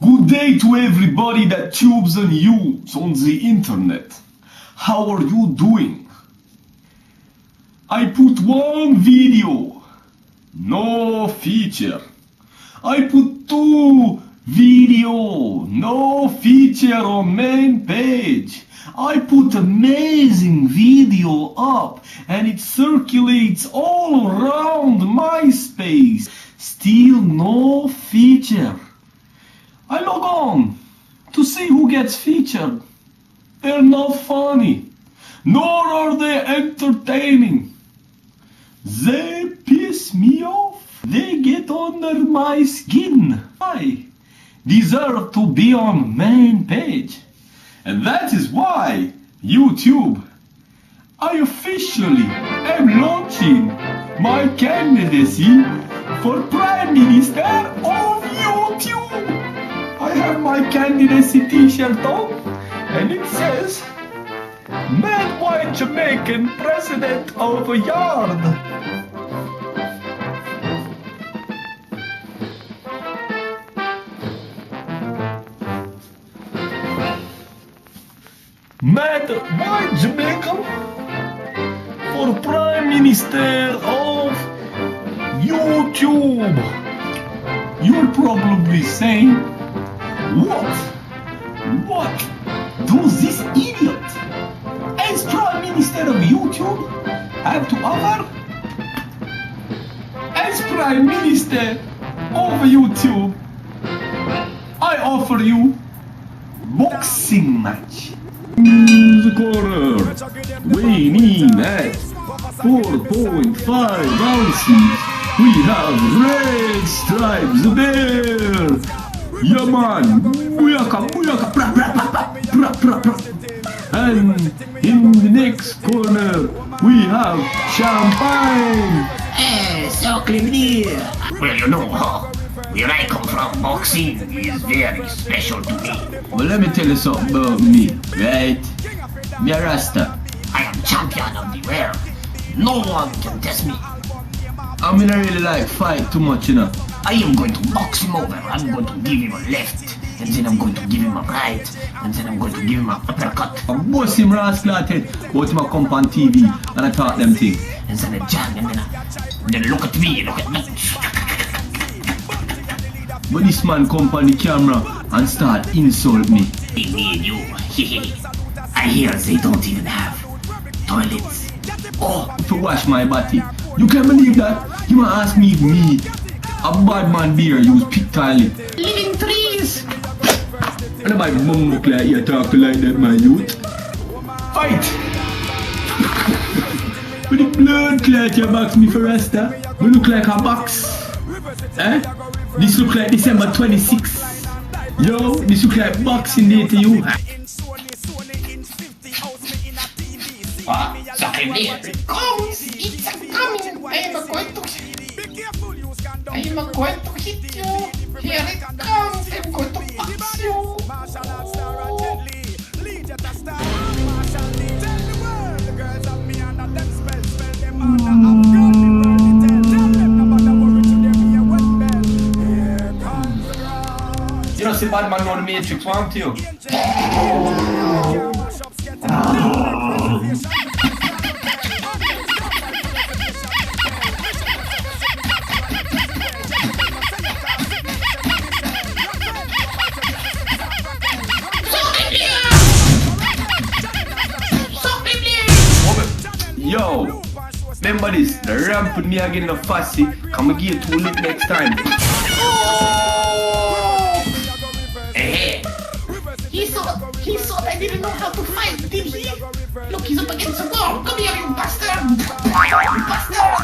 Good day to everybody that tubes and use on the internet. How are you doing? I put one video, no feature. I put two video, no feature on main page. I put amazing video up and it circulates all around MySpace. Still no feature. I log on to see who gets featured. They're not funny, nor are they entertaining. They piss me off. They get under my skin. I deserve to be on main page. And that is why YouTube, I officially am launching my candidacy for Prime Minister of YouTube. I have my candidacy t-shirt on and it says Madwhitejamaican President of a Yard. Madwhitejamaican for Prime Minister of YouTube. You're probably saying, What does this idiot as Prime Minister of YouTube have to offer? As Prime Minister of YouTube, I offer you boxing match. In the corner, weighing in at 4.5 ounces, we have Red Stripes there. Yeah man, booyaka, booyaka, pra, pra, pra, pra, pra, pra. And in the next corner, we have Champagne. Hey, so clear. Well, you know, where I come from, boxing is very special to me. But let me tell you something about me, right? Me a Rasta. I am champion of the world. No one can test me. I mean, I really like fight too much, you know. I am going to box him over. I'm going to give him a left, and then I'm going to give him a right, and then I'm going to give him an uppercut. I bust him rascal head, but him a come on TV and I talk them things. And then I jam, and then look at me, look at me. But this man come on the camera and start insult me. Hey, me and you, I hear they don't even have toilets. Oh, to wash my body. You can't believe that? He might ask me if me, a bad man beer, use pit toilet. Living trees. And my mum look like you talk like that, my youth. Fight! With the blood clot you box me for Rasta. We look like a box. Eh? This look like December 26th. Yo, this look like boxing day to you. Something there. It comes. It's a coming. I am going to hit you. Here it comes. I'm going to box you. You know, see bad man on the Matrix, won't you? Yo, remember this, the ramp with me again the fussy, come and get too late next time. Hey, he thought I didn't know how to fight, did he? Look, he's up against the wall. Come here, you bastard! You bastard!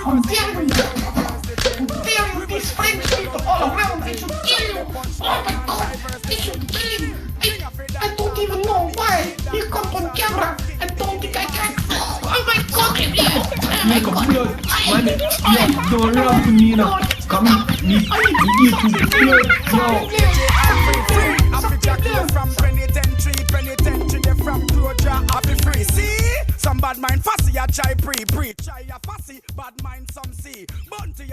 I'm daring you, these French people all around. I should kill you. Oh my God, I should kill him. I don't even know why. He comes on camera. I don't think I can. Oh my God! Make a blood, man. Yo, don't run to me now. Come in, me to the blood, yo. From penitentiary, from closure, I'll be free. See, some bad mind fussy, I try preach. Try a fussy, bad mind some see. Bounty